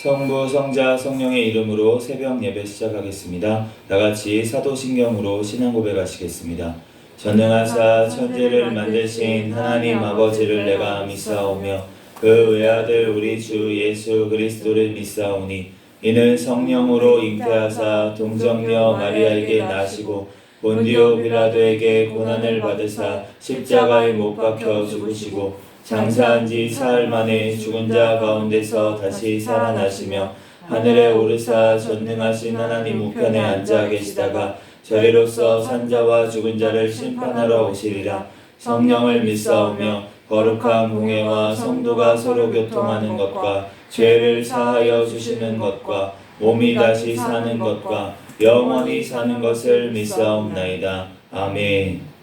성부, 성자, 성령의 이름으로 새벽 예배 시작하겠습니다. 다같이 사도신경으로 신앙 고백하시겠습니다. 전능하사 천지를 만드신 하나님 아버지를 내가 믿사오며 그 외아들 우리 주 예수 그리스도를 믿사오니 이는 성령으로 잉태하사 동정녀 마리아에게 나시고 본디오 빌라도에게 고난을 받으사 십자가에 못 박혀 죽으시고 장사한 지 사흘 만에 죽은 자 가운데서 다시 살아나시며 하늘에 오르사 전능하신 하나님 우편에 앉아 계시다가 저리로서 산자와 죽은 자를 심판하러 오시리라. 성령을 믿사오며 거룩한 공회와 성도가 서로 교통하는 것과 죄를 사하여 주시는 것과 몸이 다시 사는 것과 영원히 사는 것을 믿사옵나이다. 아멘.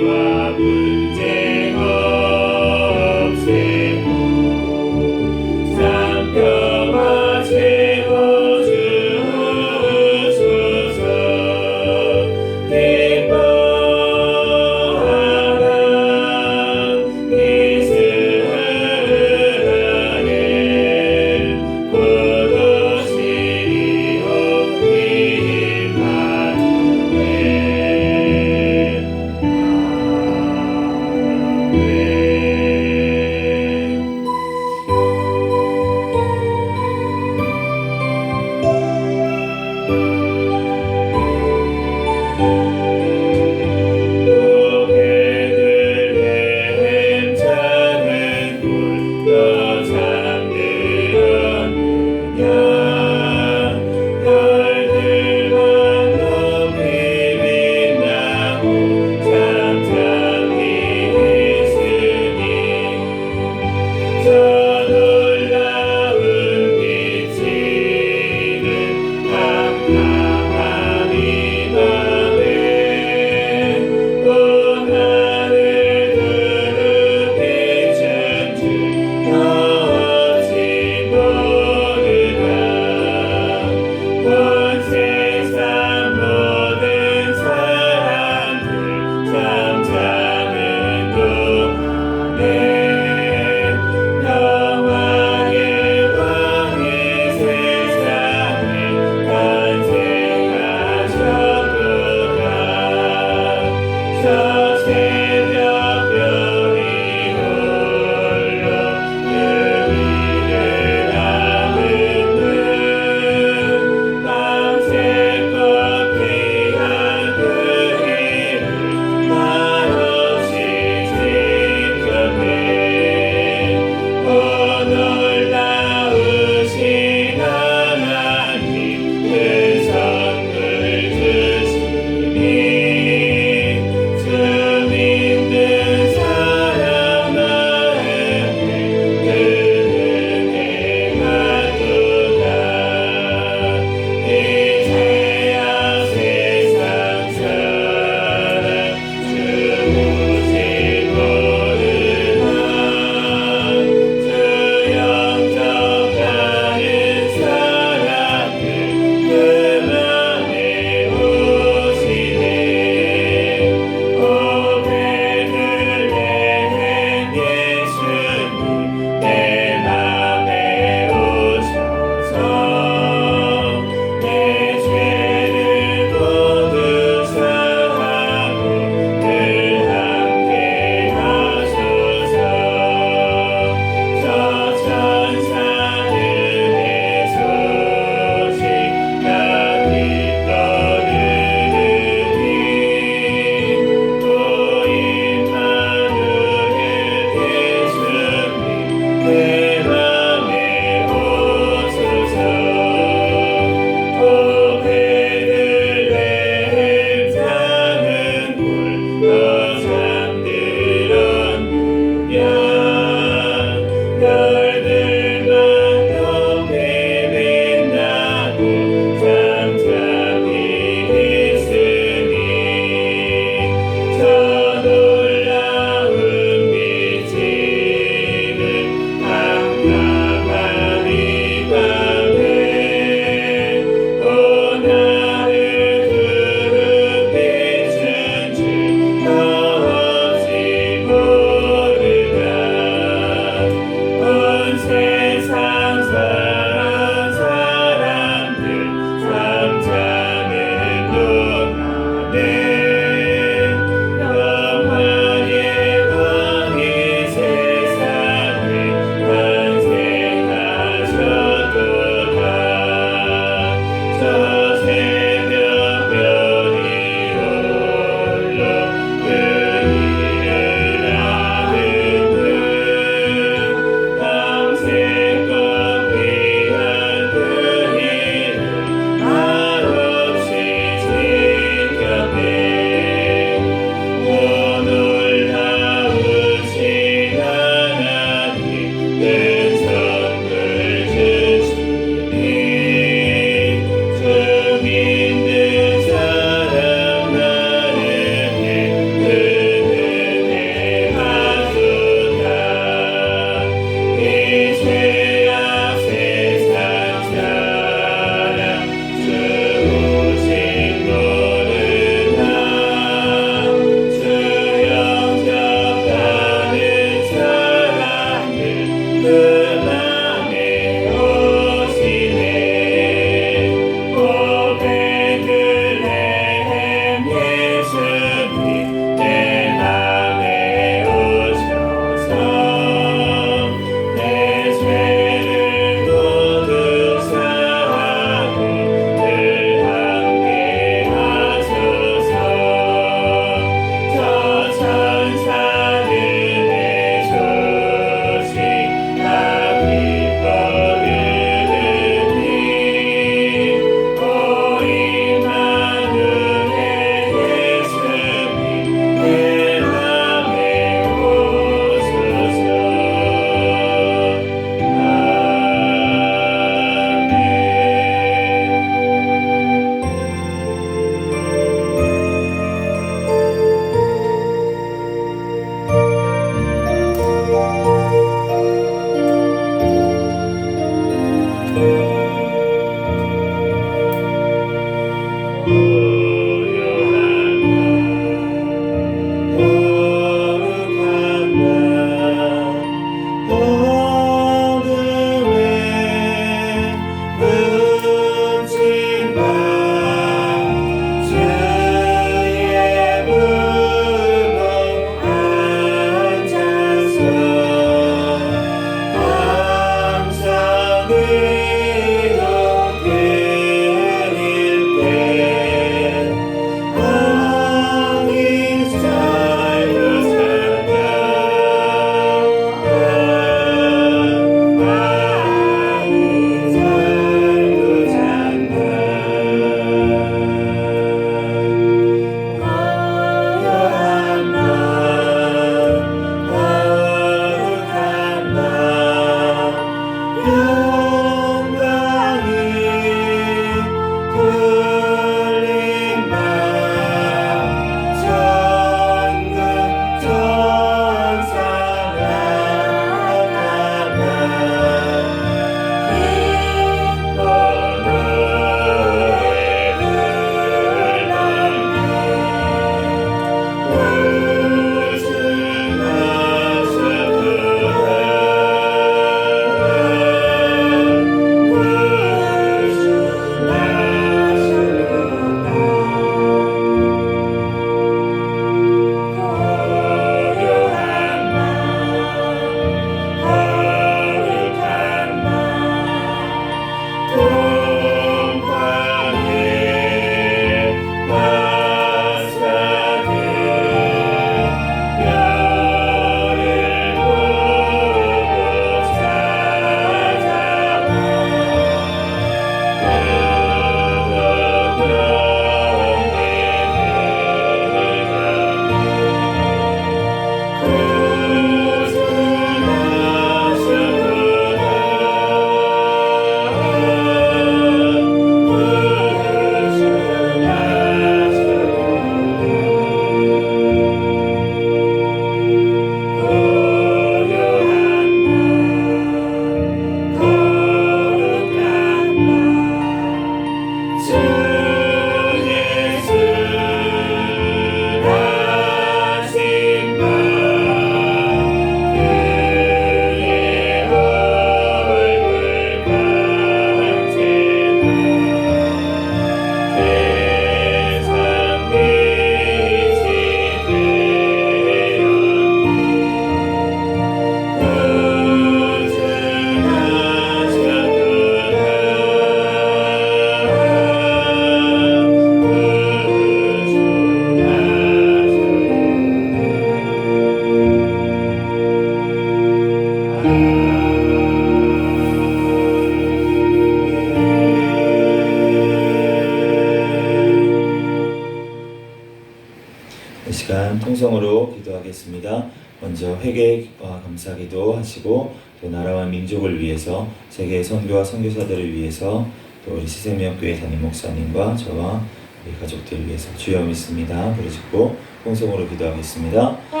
통성으로 기도하겠습니다. 먼저 회개와 감사기도 하시고 또 나라와 민족을 위해서 세계 선교와 선교사들을 위해서 또 우리 시생명교회 담임 목사님과 저와 우리 가족들 위해서 주여 믿습니다. 부르짖고 통성으로 기도하겠습니다. 주여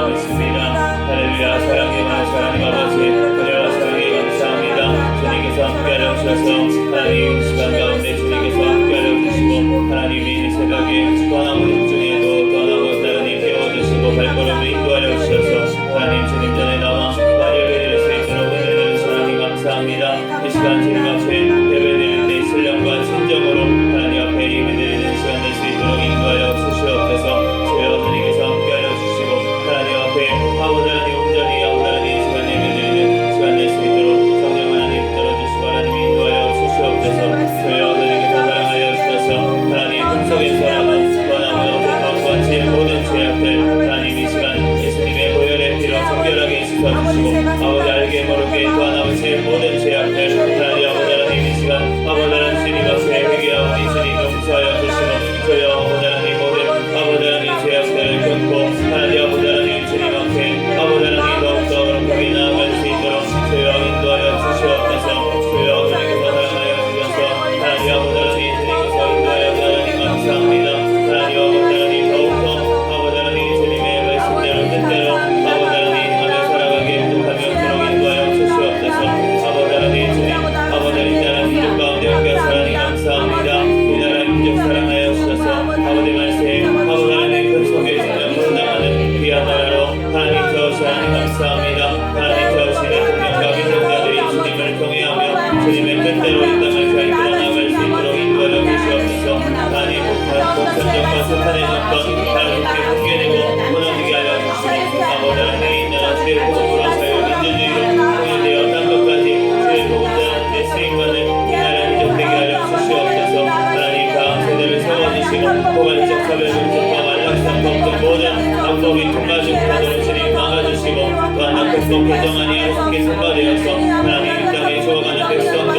믿습니다. 할렐루야. 사랑의 하나님 아버지, 은혜와 사랑에 감사합니다. 주님께서 함께하여 주셔서 하나님 이 시간 가운데 주님께서 함께하여 주시고 하나님이 이 새벽에 떠나고 중에도 떠나고 따르니 깨워주시고 발걸음을 인도하여 주셔서 하나님 주님 전에 나와 예배드릴 수 있도록 은혜를 하나님 감사합니다. 이 시간 주님 앞에 예배드리는 데 신령과 진정으로 하나님 앞에 예배드리는 시간 될 수 있도록 인도하여 주시옵소서. 주여 주님께서 함께하여 주시고 하나님 앞에 아버지 하나님 온전히 아버지 하나님 이 시간 예배드리는 시간 될 수 있도록 성령 하나님 들어주시고 하나님 인도하여 주시옵소서. 주여 주님께서 사랑하여 주셔서 하나님 꿈속에서라도 떠나고 어제와 지의 모든 죄악들 하나님 이 시간 예수님의 보혈의 피로 정결하게 씻어주시고 아버지 알게 모르게 또한 아버지의 모든 죄악들 하나님 아버지 하나님 이 시간 아버지 하나님 주님 앞에 회개하오니 주님 용서하여 주시고 주여 아버지 하나님 모든 아버지 하나님 죄악들을 끊고 하나님 아버지 하나님 주님 앞에 아버지 하나님 더욱더 거룩하게 나아갈 수 있도록 주여 인도하여 주시옵소서. 주여 주님께서 사랑하여 주셔서 하나님 아버지 하나님 주님께서 인도하여 하나님 감사합니다. 하나님 아버지 하나님 더욱더 아버지 하나님 주님의 말씀대로 뜻대로 아버지 하나님 하며 살아가게 인도하며 그로 인도하여 주시옵소서. 아버지 하나님 주님 아버지 하나님 나라 민족 가운데 함께하사 하나님 감사합니다. 이 나라 민족 사랑하여 주셔서 아버지 말씀 아버지 하나님 큰 속에 있는 분당하는 귀한 나라로 하나님 저으시 하나님 감사합니다. 하나님 저으시 대통령과 민족자들이 주님을 통해하며 주님의 뜻대로 이 땅을 잘 끌어나갈 수 있도록 인도하여 주시옵소서. 하나님 복선정과 사탄의 정권 하나님께 붕괴되고 무너지게 하여 주시고 아버지 하나님 이 나라 주의 복음으로 자유민주주의로 통일되어 땅끝까지 주의 복음 전하는데 쓰임받는 이 나라 민족 되게 하여 주시옵소서. 하나님 다음 세대를 세워주시고 포괄적 사별 문제와 만락상 법등 모든 악법이 통과하지 못하도록 주님 막아주시고 또한 악법도 개정하니 하루속에 통과되어서 하나님 이 땅에 죽어가는 백성들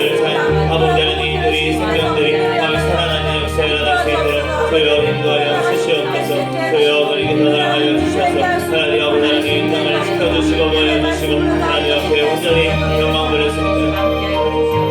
아버지 하나님 이들이 생명들이 아버지 살아나는 역사에 일어날 수 있도록 주여 인도하여 주시옵소서. 주여 그리고 사랑하여 주셔서 하나님 아버지 하나님 이 땅을 지켜주시고 모여주시고 하나님 앞에 온전히 영광 드렸습니다.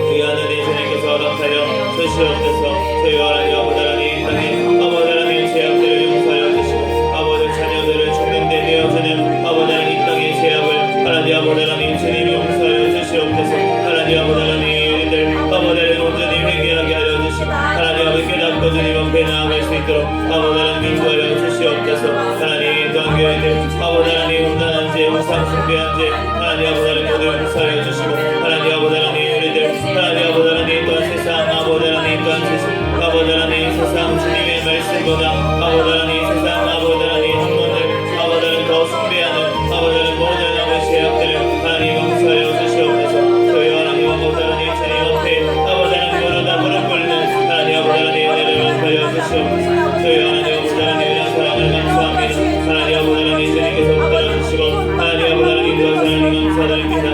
귀한 은혜 주님께서 허락하여 주시옵소서. 주여 하나님 아버지 하나님 이 땅에 아버지 하나님 죄악들을 용서하여 주시고 아버지 자녀들을 죽는데 되어주는 아버지 하나님 이 땅의 죄악을 하나님 아버지 하나님 주님이 용서하여 주시옵소서. 하나님 아버지 하나님 우리들 아버지 하나님 온전히 회개하게 하여 주시고 하나님 아버지 깨닫고 주님 앞에 나아갈 수 있도록 아버지 하나님 인도하여 주시옵소서. 하나님 또한 교회들 아버지 하나님 온전한 죄 우상 숭배한 죄 하나님 아버지 하나님 모두 용서하여 주시고 하나님 아버지 하나님 우리들 하나님 아버지 하나님 또한 세상 아버지 하나님 또한 세상 아버지 하나님 세상 주님의 말씀보다 아버지 하나님 세상 아버지 하나님 학문들 아버지 하나님 더 숭배하는 아버지 하나님 모든 아버지 죄악들을 하나님 용서하여 주시옵소서. 저희 하나님 아버지 하나님 주님 앞에 아버지 하나님 모두 다 무릎 꿇는 하나님 아버지 하나님 은혜를 용서하여 주시옵소서. 저희 하나님 아버지 하나님의 사랑을 감사합니다. 하나님 아버지 하나님 주님께서 붙들어주시고 하나님 아버지 하나님 도와서 하나님 감사드립니다.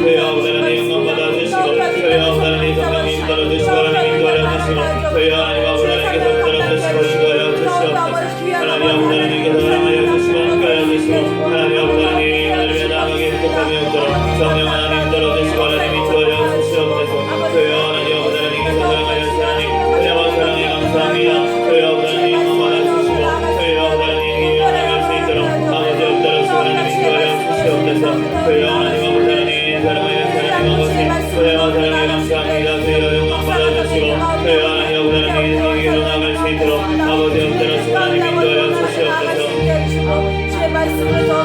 저희 아버지 하나님 영광 받아주시고 저희 아버지 하나님 성령님 인도하여주시고 하나님 인도하여 주시고 저희 하나님 아버지 하나님께서 붙들어주시고 인도하여 주시옵소서. 하나님 아버지 하나님께서 사랑하여 주시고 함께하여 주시고 하나님 아버지 하나님 하나님의 나아가게 행복하게 하도록 성령 하나님 들어주시고 하나님 인도하여 주시옵소서. 저희 하나님 아버지 하나님께서 사랑하여 주시고 하나님 은혜와 사랑에 감사합니다. 저희 아버지 하나님 영광 받아주시고 저희 아버지 하나님 일어나갈 수 있도록 아버지 붙들어주시고 하나님 인도하여 주시옵소서. 저희 하나님 아버지 하나님 사랑하여 주시고 하나님 아버지 은혜와 사랑에 감사합니다. 저희 영광 받아주시고 저희 하나님 아버지 하나님 일어나갈 수 있도록 아버지 붙들어주시고 하나님 인도하여 주시옵소서.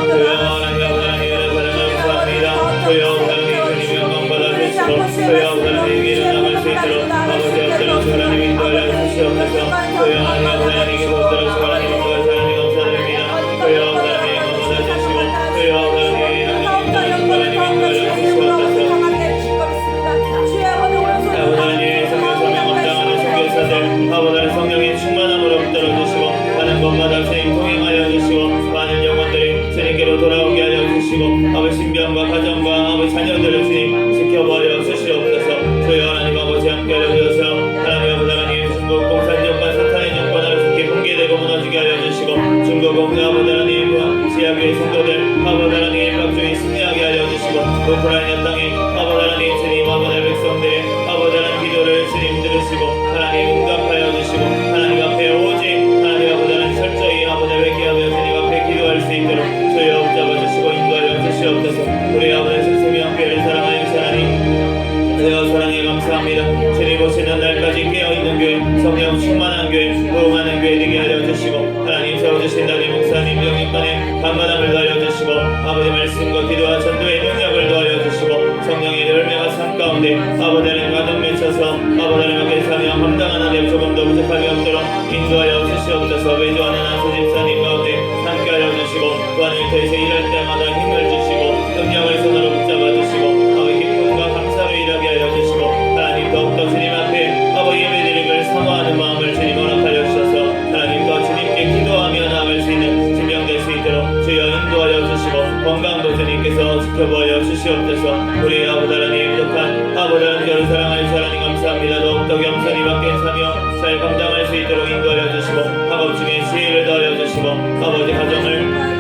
저희 하나님 아버지 하나님 사랑하여 감사합니다. 저희 아버지 하나님 주님 영광 받아주시고 저희 아버지 하나님 일어나갈 수 있도록 아버지 붙들어주시고 하나님 인도하여 주시옵소서. 저희 하나님 아버지 하나님께서 붙들어주시고 하나님 인도하여 하나님 감사드립니다. 저희 아버지 하나님 영광 받아주시고 저희 아버지 하나님 아버지 하나님 성령의 충만함으로 붙들어주시고 가는 곳마다 주님 통행하여 주시고 많은 영혼들이 주님께로 돌아오게 하여 주시고 아버지 신병과 가정과 아버지 자녀들을 주님 지켜버려 주시옵소서. 저희 하나님 아버지 함께하여 감사합니다. 주님 오시는 날까지 깨어있는 교회, 성령 충만한 교회, 부흥하는 교회 되게 하여 주시고 하나님 세워주신 담임 목사님 영입간에 간만함을 더하여 주시고 아버지 말씀과 기도와 전도의 능력을 더하여 주시고 성령의 열매가 삶 가운데 아버지 하나님 가득 맺혀서 아버지 하나님께 사명 감당하는 데 조금 더 부족함이 없도록 인도하여 주시옵소서. 외조하는 안수 집사님 가운데 함께하여 주시고 또한 일터에서 일할 때마다 힘을 주시고 능력을 손으로 붙잡아 주시고 아버지 기쁨과 감사로 일하게 하여 주시고 하나님 더욱더 주님 앞에 아버지 예배드린 걸 사모하는 마음을 주님 허락하여 주셔서 하나님 더 주님께 기도하며 나아갈 수 있는 지명될 수 있도록 주여 인도하여 주시고 건강도 주님께서 지켜보아 주시옵소서. 우리 아버지 하나님 부족한 아버지 하나님 저를 사랑하여 주시 하나님 감사합니다. 더욱더 겸손히 받게 사며 잘 감당할 수 있도록 인도하여 주시고 학업 중에 지혜를 더하여 주시고 아버지 가정을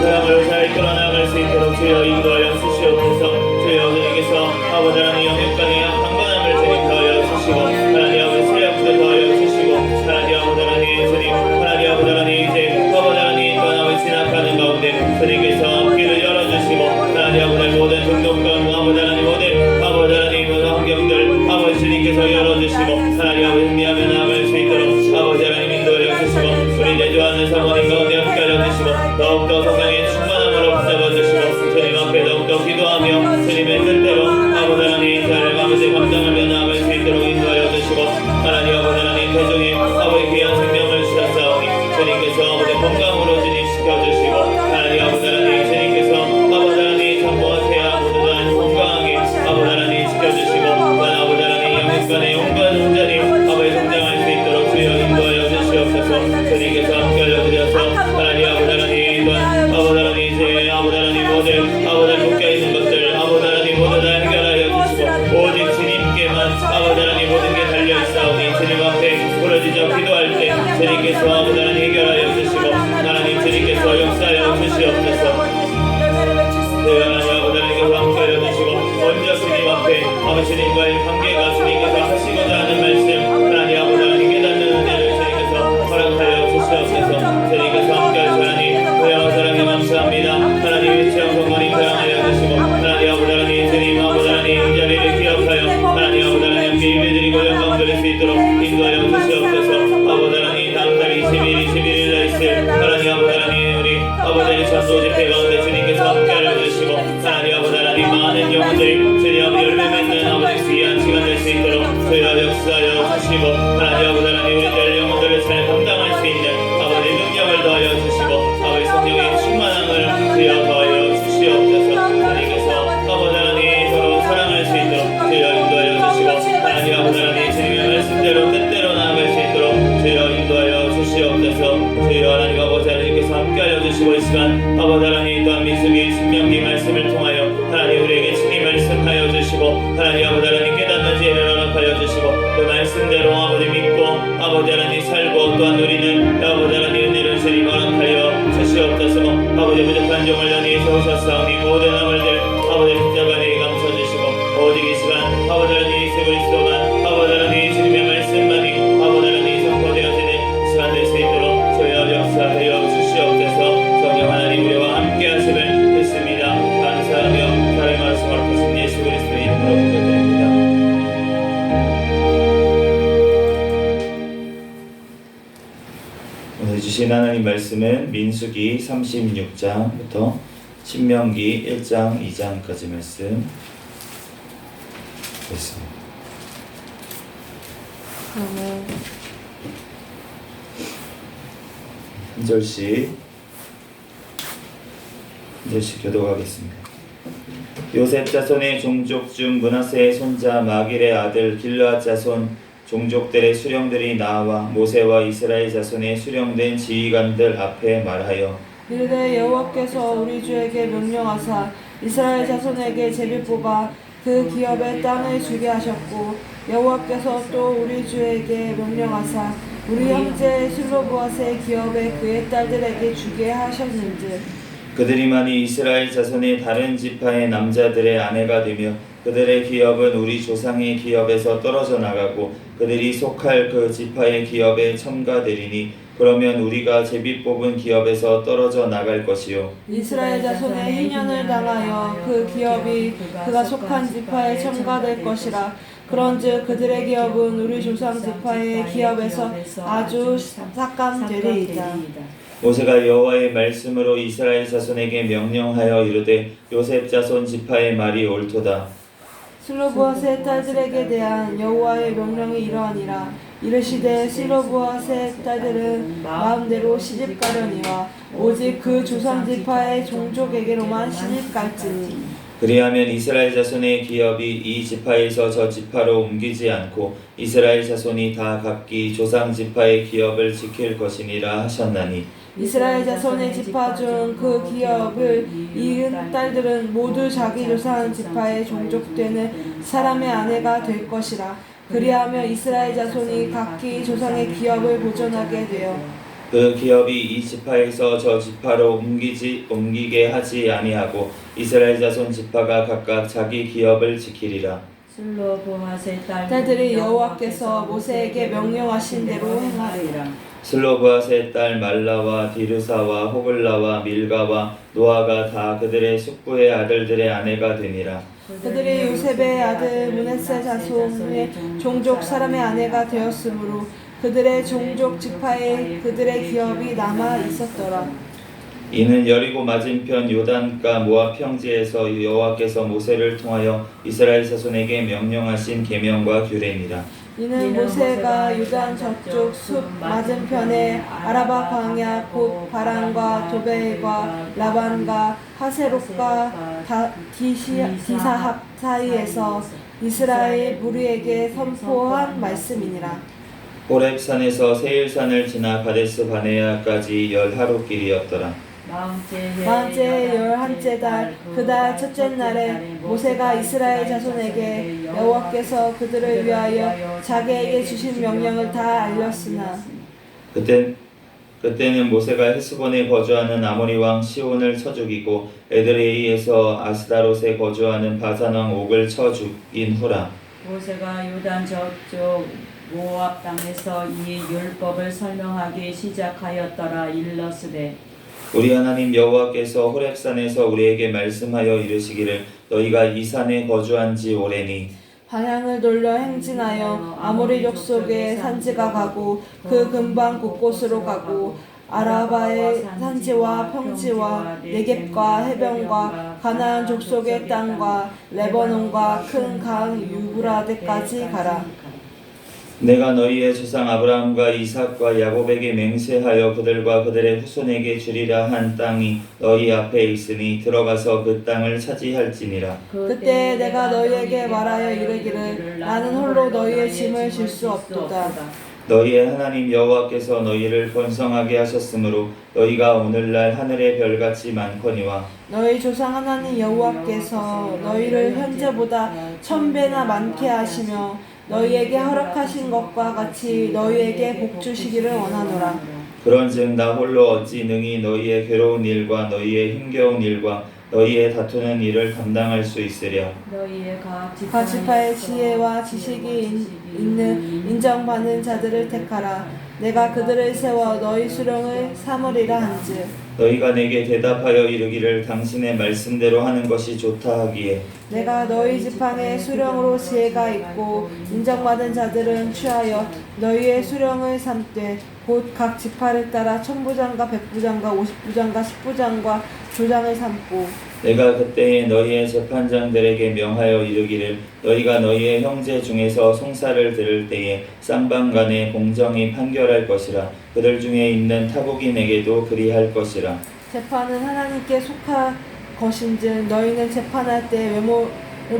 사랑으로 잘 이끌어 나갈 수 있도록 주여 인도하여 주시옵소서. 주여 주님께서 아버지 하나님 영육간에 강건함을 주님 더하여 주시고 하나님 아버지 세력도 더하여 주시고 하나님 아버지 하나님 주님 하나님 아버지 하나님 이제 아버지 하나님 떠나고 지나가는 가운데 주님께서 길을 열어주시고 하나님 아버지 모든 등록금 아버지 하나님 모든 아버지 하나님 모든 환경들 아버지 주님께서 열어주시고 하나님 아버지 승리하며 나아갈 수 있도록 아버지 하나님 인도하여 주시고 우리 내주하는 사모님 가운데 함께하여 주시고 더욱더 성령의 충만함으로 붙잡아 주시고 주님 앞에 더욱더 기도하며 주님의 뜻대로 아버지 하나님 잘 아버지 감당하며 나아갈 수 있도록 인도하여 주시고 하나님 아버지 하나님 대중에 아버지 귀한 생명을 주셨사오니 주님께서 아버지 건강으로 주님 지켜주시고 하나님 아버지 하나님 주님께서 아버지 하나님 전부와 태아 모두 다 건강하게 아버지 하나님 지켜주시고 아버지 하나님 영육간에 온갖 온전히 아버지 성장할 수 있도록 주여 인도하여 주시옵소서. 주님께서 함께하여 주셔서 하나님 아버지 하나님 또한 아버지 하나님 이제 아버지 하나님 모든 아버지 묶여있는 것들 아버지 하나님 모두 다 해결하여 주시고 오직 주님께만 아버지 하나님 모든 게 달려있사오니 주님 앞에 부르짖어 기도할 때 주님께서 아버지 하나님 해결하여 주시고 하나님 주님께서 역사하여 주시옵소서. 하나님 아버지 하나님께서 함께하여 주시고 먼저 주님 앞에 아버지 주님과의 관계가 주님께서 하시고자 하는 말씀 하나님 아버지 하나님 깨닫는 은혜를 주님께서 허락하여 주시옵소서. 주님께서 함께하여 하나님 고향 사랑에 감사합니다. 하나님 유치원 성모님 사랑하여 주시고 하나님 아버지 하나님 주님 아버지 하나님 이 자리를 기억하여 하나님 아버지 하나님 함께 예배드리고 영광 드릴 수 있도록 인도하여 주시옵소서. 아버지 하나님 다음 달 20일 21일에 있을 하나님 아버지 하나님 우리 아버지 하나님 전도 집회 가운데 주님께서 함께하여 주시고 하나님 아버지 하나님 많은 영혼들이 주님 아버지 열매 맺는 아버지 귀한 시간 될 수 있도록 주여 역사하여 주시고 하나님 아버지 하나님 우리들 영혼들을 잘 감당할 수 있는 아버지 능력을 더하여 주시고 아버지 성령의 충만함을 주여 더하여 주시옵소서. 주님께서 아버지 하나님 서로 사랑할 수 있도록 주여 인도하여 주시고 하나님 아버지 하나님 주님의 말씀대로 뜻대로 나아갈 수 있도록 주여 인도하여 주시옵소서. 주여 하나님 아버지 하나님께서 함께하여 주시고 이 시간 아버지 하나님 또한 민수기 신명기 말씀을 통하여 하나님 우리에게 친히 말씀하여 주시고 하나님 아버지 하나님 깨닫는 지혜를 허락하여 주시고 그 말씀대로 아버지 믿고 아버지 하나님 살고 또한 우리는 아버지 하나님 은혜를 주님 허락하여 주시옵소서. 아버지 부족한 종을 연히 세우셨사오니 모든 아버지들 아버지 십자가에 감춰주시고 오직 이 시간 아버지 하나님 예수 그리스도만 아버지 하나님 주님의 말씀만이 아버지 하나님 선포되어지는 시간 될 수 있도록 주여 역사하여 주시옵소서. 성령 하나님 우리와 함께 하심을 믿습니다. 감사하며 다른 말씀을 하신 예수 그리스도의 이름으로 기도드립니다. 오늘 주신 하나님 말씀은 민수기 36장부터 신명기 1장 2장까지 말씀 있습니다. 한 절씩 교독하겠습니다. 요셉 자손의 종족 중 므낫세의 손자 마길의 아들 길르앗 자손 종족들의 수령들이 나와 모세와 이스라엘 자손의 수령된 지휘관들 앞에 말하여 이르되 여호와께서 우리 주에게 명령하사 이스라엘 자손에게 제비 뽑아 그 기업의 땅을 주게 하셨고 여호와께서 또 우리 주에게 명령하사 우리 형제 슬로보앗의 기업에 그의 딸들에게 주게 하셨는즉 그들이 만일 이스라엘 자손의 다른 지파의 남자들의 아내가 되며 그들의 기업은 우리 조상의 기업에서 떨어져 나가고 그들이 속할 그 지파의 기업에 첨가되리니 그러면 우리가 제비 뽑은 기업에서 떨어져 나갈 것이요 이스라엘 자손의 희년을 당하여 그 기업이 그가 속한 지파에 첨가될 것이라. 그런즉 그들의 기업은 우리 조상 지파의 기업에서 아주 삭감되리이다. 모세가 여호와의 말씀으로 이스라엘 자손에게 명령하여 이르되 요셉 자손 지파의 말이 옳도다. 슬로브앗의 딸들에게 대한 여호와의 명령이 이러하니라. 이르시되 슬로브앗의 딸들은 마음대로 시집가려니와 오직 그 조상 지파의 종족에게로만 시집갈지니. 그리하면 이스라엘 자손의 기업이 이 지파에서 저 지파로 옮기지 않고 이스라엘 자손이 다 각기 조상 지파의 기업을 지킬 것이니라 하셨나니 이스라엘 자손의 지파 중 그 기업을 이은 딸들은 모두 자기 조상 지파의 종족되는 사람의 아내가 될 것이라. 그리하며 이스라엘 자손이 각기 조상의 기업을 보존하게 되어 그 기업이 이 지파에서 저 지파로 옮기게 하지 아니하고 이스라엘 자손 지파가 각각 자기 기업을 지키리라. 슬로브앗의 딸들이 여호와께서 모세에게 명령하신 대로 행하리라. 슬로브앗의 딸 말라와 디르사와 호글라와 밀가와 노아가 다 그들의 숙부의 아들들의 아내가 되니라. 그들이 요셉의 아들 므낫세 자손의 종족 사람의 아내가 되었으므로 그들의 종족 지파에 그들의 기업이 남아 있었더라. 이는 여리고 맞은편 요단가 모압 평지에서 여호와께서 모세를 통하여 이스라엘 자손에게 명령하신 계명과 규례니라. 이는 모세가 유단 저쪽 숲 맞은편에 아라바 광야 곧 바란과 도벨과 라반과 하세롯과 디사합 사이에서 이스라엘 무리에게 선포한 말씀이니라. 호렙산에서 세일산을 지나 가데스 바네아까지 10하루길이었더라. 마흔째 11째 달 그 달 첫째 날에 모세가 이스라엘 자손에게 여호와께서 그들을 위하여 자기에게 주신 명령을 다 알렸으나 그때는 모세가 헤스본에 거주하는 아모리 왕 시온을 쳐 죽이고 에드레이에서 아스다롯에 거주하는 바산 왕 옥을 쳐 죽인 후라. 모세가 요단 저쪽 모압 땅에서 이 율법을 설명하기 시작하였더라. 일러스되 우리 하나님 여호와께서 호렙산에서 우리에게 말씀하여 이르시기를 너희가 이 산에 거주한 지 오래니 방향을 돌려 행진하여 아모리 족속의 산지가 가고 그 근방 곳곳으로 가고 아라바의 산지와 평지와 네겝과 해변과 가나안 족속의 땅과 레바논과 큰 강 유브라데까지 가라. 내가 너희의 조상 아브라함과 이삭과 야곱에게 맹세하여 그들과 그들의 후손에게 주리라 한 땅이 너희 앞에 있으니 들어가서 그 땅을 차지할지니라. 그때 내가 너희에게 말하여 이르기를 나는 홀로 너희의 짐을 질 수 없도다. 너희의 하나님 여호와께서 너희를 번성하게 하셨으므로 너희가 오늘날 하늘의 별같이 많거니와 너희 조상 하나님 여호와께서 너희를 현재보다 1000배나 많게 하시며 너희에게 허락하신 것과 같이 너희에게 복 주시기를 원하노라. 그런즉 나 홀로 어찌 능히 너희의 괴로운 일과 너희의 힘겨운 일과 너희의 다투는 일을 감당할 수 있으랴. 너희의 각 지파의 지혜와 지식이 있는 인정받는 자들을 택하라. 내가 그들을 세워 너희 수령을 삼으리라 한즉 너희가 내게 대답하여 이르기를 당신의 말씀대로 하는 것이 좋다 하기에 내가 너희 지팡에 수령으로 지혜가 있고 인정받은 자들은 취하여 너희의 수령을 삼되 곧 각 지파를 따라 천부장과 백부장과 50부장과 10부장과 조장을 삼고 내가 그때에 너희의 재판장들에게 명하여 이르기를 너희가 너희의 형제 중에서 송사를 들을 때에 쌍방간에 공정히 판결할 것이라. 그들 중에 있는 타국인에게도 그리할 것이라. 재판은 하나님께 속할 것인즉 너희는 재판할 때 외모를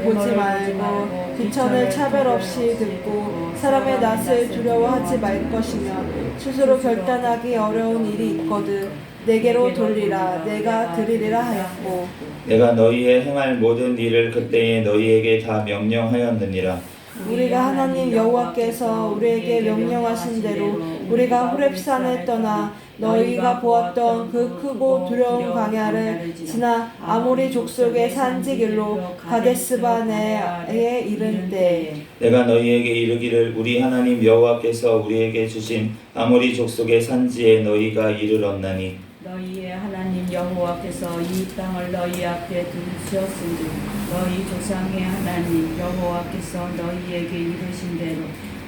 보지 말고 비천을 차별 없이 듣고 사람의 낯을 두려워하지 말 것이며 스스로 결단하기 어려운 일이 있거든 내게로 돌리라 내가 드리리라 하였고 내가 너희의 행할 모든 일을 그때에 너희에게 다 명령하였느니라. 우리가 하나님 여호와께서 우리에게 명령하신 대로 우리가 호렙산에 떠나 너희가 보았던 그 크고 두려운 광야를 지나 아모리 족속의 산지길로 가데스바네아에 이른 때 내가 너희에게 이르기를 우리 하나님 여호와께서 우리에게 주신 아모리 족속의 산지에 너희가 이르렀나니 너희의 하나님 여호와께서 이 땅을 너희 앞에 두셨은즉 너희 조상의 하나님 여호와께서 너희에게 이르신 대로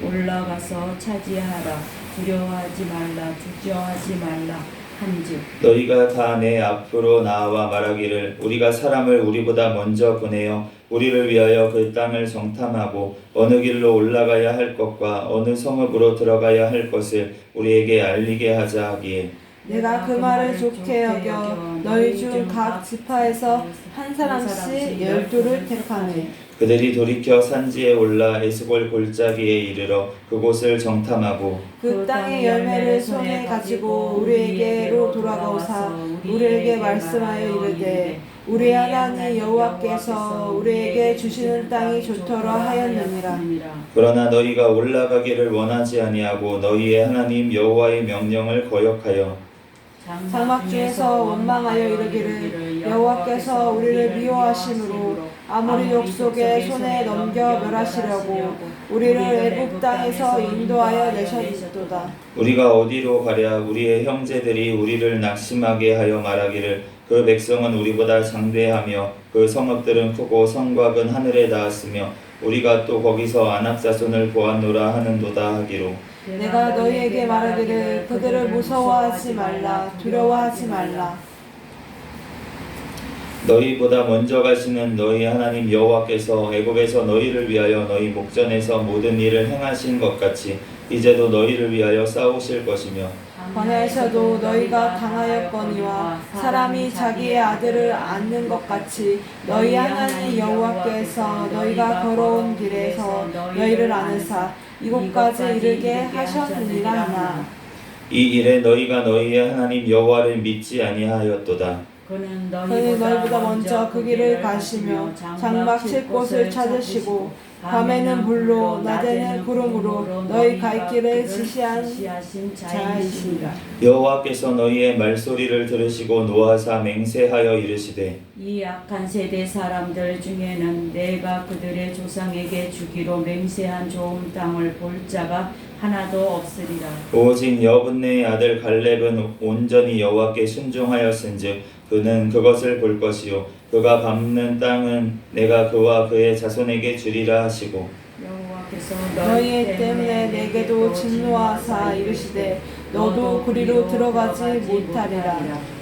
올라가서 차지하라. 두려워하지 말라. 두려워하지 말라 한즉 너희가 다 내 앞으로 나와 말하기를 우리가 사람을 우리보다 먼저 보내어 우리를 위하여 그 땅을 정탐하고 어느 길로 올라가야 할 것과 어느 성읍으로 들어가야 할 것을 우리에게 알리게 하자 하기에 내가 그 말을 좋게 여겨 너희 중 각 지파에서 한 사람씩 12를 택하네. 그들이 돌이켜 산지에 올라 에스골 골짜기에 이르러 그곳을 정탐하고 그 땅의 열매를 손에 가지고 우리에게로 돌아가오사 우리에게 말씀하여 이르되 우리 하나님 여호와께서 우리에게 주시는 땅이 좋더라 하였느니라. 그러나 너희가 올라가기를 원하지 아니하고 너희의 하나님 여호와의 명령을 거역하여 장막 중에서 원망하여 이르기를 여호와께서 우리를 미워하심으로 아모리 족속의 손에 넘겨 멸하시려고 우리를 애굽 땅에서 인도하여 내셨도다. 우리가 어디로 가랴 우리의 형제들이 우리를 낙심하게 하여 말하기를 그 백성은 우리보다 장대하며 그 성읍들은 크고 성곽은 하늘에 닿았으며 우리가 또 거기서 아낙 자손을 보았노라 하는도다 하기로 내가 너희에게 말하기를 그들을 무서워하지 말라 두려워하지 말라. 너희보다 먼저 가시는 너희 하나님 여호와께서 애굽에서 너희를 위하여 너희 목전에서 모든 일을 행하신 것 같이 이제도 너희를 위하여 싸우실 것이며 광야에서도 너희가 당하였거니와 사람이 자기의 아들을 안는 것 같이 너희 하나님 여호와께서 너희가 걸어온 길에서 너희를 안으사 이곳까지 이르게 하셨느니라 하나. 이 일에 너희가 너희의 하나님 여호와를 믿지 아니하였도다. 그는 너희보다 먼저 그 길을 가시며 장막 칠 곳을 찾으시고 밤에는 불로 낮에는 구름으로 너희 갈 길을 지시한 자이시니라. 여호와께서 너희의 말소리를 들으시고 노하사 맹세하여 이르시되 이 악한 세대 사람들 중에는 내가 그들의 조상에게 주기로 맹세한 좋은 땅을 볼 자가 하나도 없으리라. 오직 여분네의 아들 갈렙은 온전히 여호와께 순종하였은즉 그는 그것을 볼 것이요 그가 밟는 땅은 내가 그와 그의 자손에게 주리라 하시고 여호와께서 너희 때문에 내게도 진노하사 이르시되 너도 그리로 들어가지 못하리라.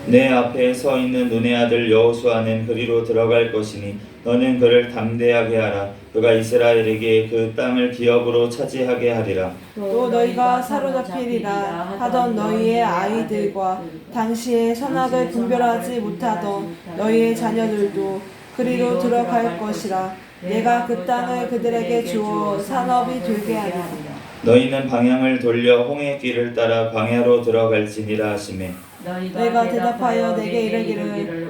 내 앞에 서 있는 눈의 아들 여호수아는 그리로 들어갈 것이니 너는 그를 담대하게 하라. 그가 이스라엘에게 그 땅을 기업으로 차지하게 하리라. 또 너희가 사로잡히리라 하던 너희의 아이들과 당시에 선악을 분별하지 못하던 너희의 자녀들도 그리로 들어갈 것이라. 내가 그 땅을 그들에게 주어 산업이 되게 하리라. 너희는 방향을 돌려 홍해 길을 따라 광야로 들어갈지니라 하시매 너희가 대답하여 내게 이르기를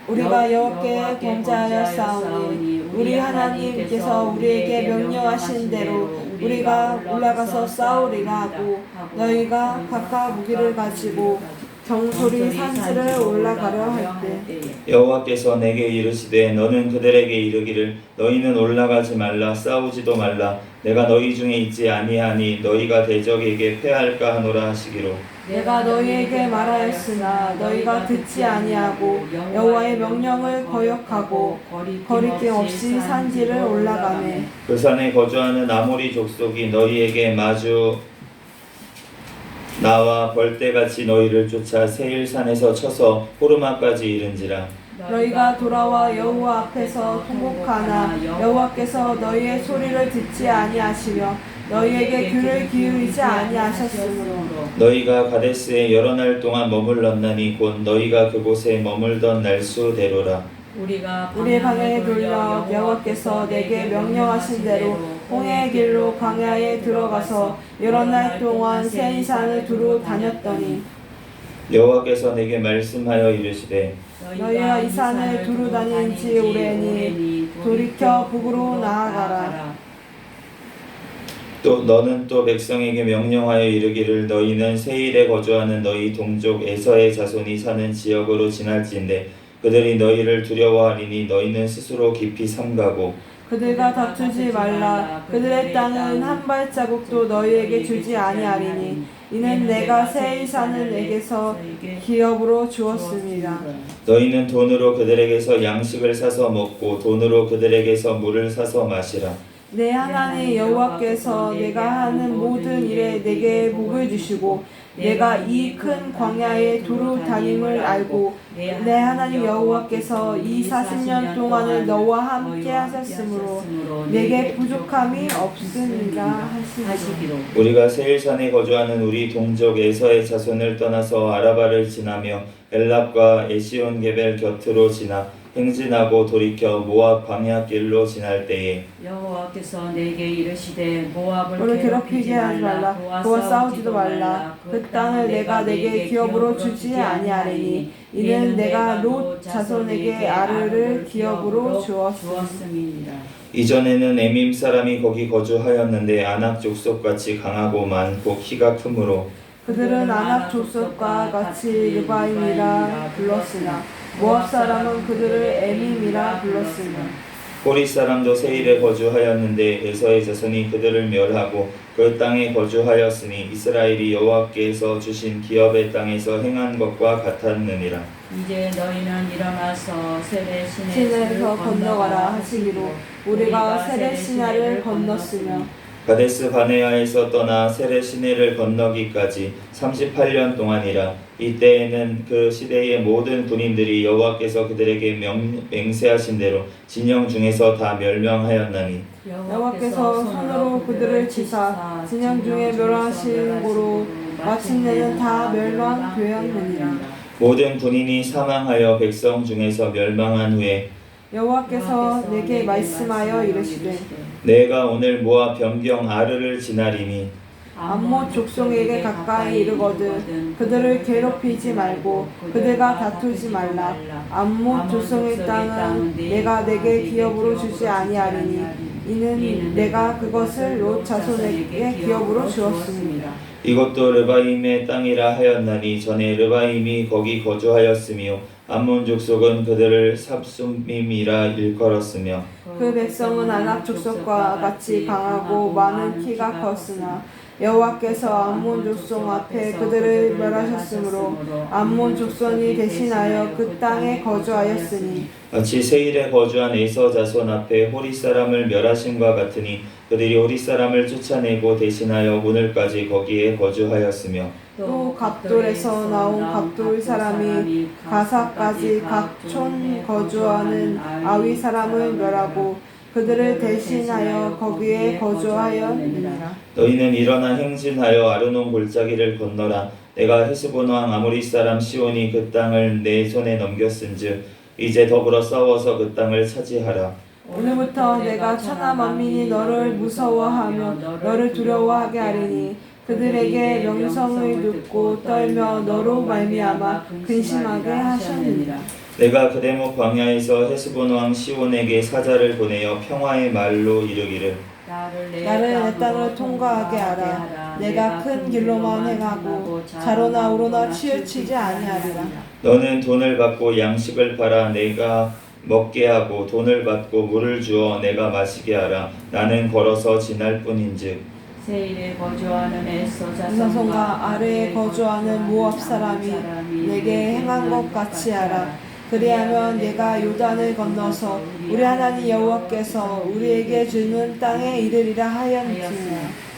우리가 여호와께 범죄하였사오니 우리 하나님께서 우리에게 명령하신 대로 우리가 올라가서 싸우리라 하고 너희가 각각 무기를 가지고 경솔이 산지를 올라가려 할 때 여호와께서 내게 이르시되 너는 그들에게 이르기를 너희는 올라가지 말라 싸우지도 말라 내가 너희 중에 있지 아니하니 너희가 대적에게 패할까 하노라 하시기로 내가 너희에게 말하였으나 너희가 듣지 아니하고 여호와의 명령을 거역하고 거리낌 없이 산지를 올라가매 그 산에 거주하는 아모리 족속이 너희에게 마주 나와 벌떼같이 너희를 쫓아 세일산에서 쳐서 호르마까지 이른지라 너희가 돌아와 여호와 앞에서 통곡하나 여호와께서 너희의 소리를 듣지 아니하시며 너희에게 귀를 기울이지 아니하셨으므로 너희가 가데스에 여러 날 동안 머물렀나니 곧 너희가 그곳에 머물던 날수대로라 우리의 방향에 돌려 여호와께서 내게 명령하신 대로 홍해의 길로 광야에 들어가서 여러 날 동안 세인산을 두루 다녔더니 여호와께서 내게 말씀하여 이르시되 너희가 이 산을 두루 다닌 지 오래니 돌이켜 북으로 나아가라. 또 너는 또 백성에게 명령하여 이르기를 너희는 세일에 거주하는 너희 동족 에서의 자손이 사는 지역으로 지날지인데 그들이 너희를 두려워하리니 너희는 스스로 깊이 삼가고 그들과 다투지 말라. 그들의 땅은 한 발자국도 너희에게 주지 아니하리니 이는 내가 세일 사는 에게서 기업으로 주었습니다. 너희는 돈으로 그들에게서 양식을 사서 먹고 돈으로 그들에게서 물을 사서 마시라. 내 하나님 여호와께서 내가 하는 모든 일에 내게 복을 주시고 내가 이 큰 광야에 두루 다님을 알고 내 하나님 여호와께서 이 40년 동안을 너와 함께 하셨으므로 내게 부족함이 없으리라 하시기로. 우리가 세일산에 거주하는 우리 동족 에서의 자손을 떠나서 아라바를 지나며 엘랍과 에시온 게벨 곁으로 지나 행진하고 돌이켜 모압 광야길로 지날 때에 여호와께서 내게 이르시되 모압을 너를 괴롭히게 하지 말라. 그와 싸우지도 말라. 그 땅을 내가 내게 기업으로 주지 아니하리니 이는 내가 롯 자손에게 아르를 기업으로 주었습니다. 이전에는 에밈 사람이 거기 거주하였는데 아낙 족속같이 강하고 많고 키가 크므로 그들은 아낙 족속과 같이 르바임이라 불렀으나 모압 사람은 그들을 에밈이라 불렀으며 호리 사람도 세일에 거주하였는데 에서의 자손이 그들을 멸하고 그 땅에 거주하였으니 이스라엘이 여호와께서 주신 기업의 땅에서 행한 것과 같았느니라. 이제 너희는 일어나서 세례 시내에서 건너가라 하시기로 우리가 세례 시냐를 건넜으며 가데스 바네아에서 떠나 세레 시내를 건너기까지 38년 동안이라. 이때에는 그 시대의 모든 군인들이 여호와께서 그들에게 맹세하신 대로 진영 중에서 다 멸망하였나니 여호와께서 손으로 그들을 치사 진영 중에 멸하신 고로 마침내는 다 멸망되었느니라. 모든 군인이 사망하여 백성 중에서 멸망한 후에 여호와께서 내게 말씀하여 이르시되 내가 오늘 모압 변경 아르를 지나리니 암몬 족속에게 가까이 이르거든 그들을 괴롭히지 말고 그들과 다투지 말라. 암몬 족속의 땅은 내가 내게 기업으로 주지 아니하리니 이는 내가 그것을 롯 자손에게 기업으로 주었습니다. 이것도 르바임의 땅이라 하였나니 전에 르바임이 거기 거주하였으며 암몬 족속은 그들을 삽숨밈이라 일컬었으며 그 백성은 아낙 족속과 같이 강하고 많은 키가 컸으나 여호와께서 암몬 족속 앞에 그들을 멸하셨으므로 암몬 족속이 대신하여 그 땅에 거주하였으니 마치 세일에 거주한 에서 자손 앞에 호리 사람을 멸하심과 같으니 그들이 호리 사람을 쫓아내고 대신하여 오늘까지 거기에 거주하였으며 또 갑돌에서 나온 갑돌 사람이 가사까지 각 촌 거주하는 아위 사람을 멸하고 그들을 대신하여 거기에 거주하였느니라. 너희는 일어나 행진하여 아르논 골짜기를 건너라. 내가 헤스본 왕 아모리 사람 시온이 그 땅을 내 손에 넘겼은즉 이제 더불어 싸워서 그 땅을 차지하라. 오늘부터 내가 천하 만민이 너를 무서워하며 너를 두려워하게 하리니 그들에게 명성을 듣고 떨며 너로 말미암아 근심하게 하셨느니라. 내가 그대목 광야에서 헤스본 왕 시온에게 사자를 보내어 평화의 말로 이르기를 나를 내 땅을 통과하게 하라. 내가 큰 길로만 행하고 좌로나 우로나 치우치지 아니하리라. 너는 돈을 받고 양식을 팔아 내가 먹게 하고 돈을 받고 물을 주어 내가 마시게 하라. 나는 걸어서 지날 뿐인즉 세일에 거주하는 에서 자손과 아래에 거주하는 모압 사람이 내게 행한 것 같이 하라. 그리하면 내가 요단을 건너서 우리 하나님 여호와께서 우리에게 주는 땅에 이르리라 하였느니라.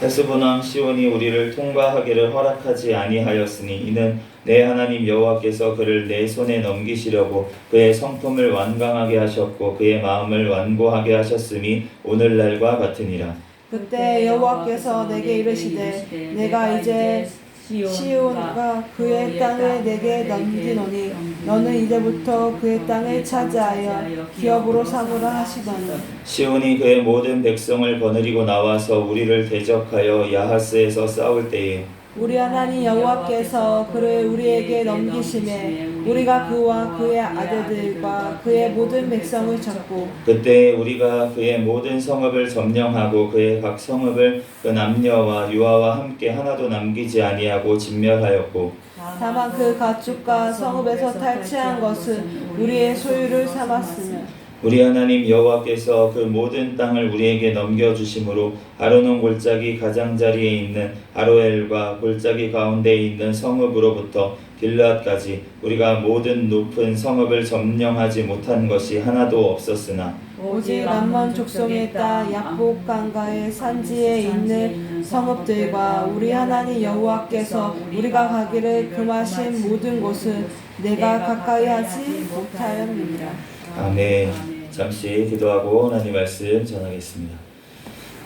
헤스본 왕 시온이 우리를 통과하기를 허락하지 아니하였으니 이는 내 하나님 여호와께서 그를 내 손에 넘기시려고 그의 성품을 완강하게 하셨고 그의 마음을 완고하게 하셨음이 오늘날과 같으니라. 그때 여호와께서 내게 이르시되 내가 이제 시온과 그의 땅을 내게 넘기노니 너는 이제부터 그의 땅을 차지하여 기업으로 삼으라 하시더니 시온이 그의 모든 백성을 거느리고 나와서 우리를 대적하여 야하스에서 싸울 때에 우리 하나님 여호와께서 그를 우리에게 넘기심에 우리가 그와 그의 아들들과 그의 모든 백성을 찾고 그때 우리가 그의 모든 성읍을 점령하고 그의 각 성읍을 그 남녀와 유아와 함께 하나도 남기지 아니하고 진멸하였고 다만 그 가축과 성읍에서 탈취한 것은 우리의 소유를 삼았으며 우리 하나님 여호와께서 그 모든 땅을 우리에게 넘겨주심으로 아르논 골짜기 가장자리에 있는 아로엘과 골짜기 가운데에 있는 성읍으로부터 길르앗까지 우리가 모든 높은 성읍을 점령하지 못한 것이 하나도 없었으나 오직 람몬 족속의 땅 약복 강가의 산지에 있는 성읍들과 우리 하나님 여호와께서 우리가 가기를 금하신 모든 곳은 내가 가까이 하지 못하였느니라. 아멘. 잠시 기도하고 하나님 말씀 전하겠습니다.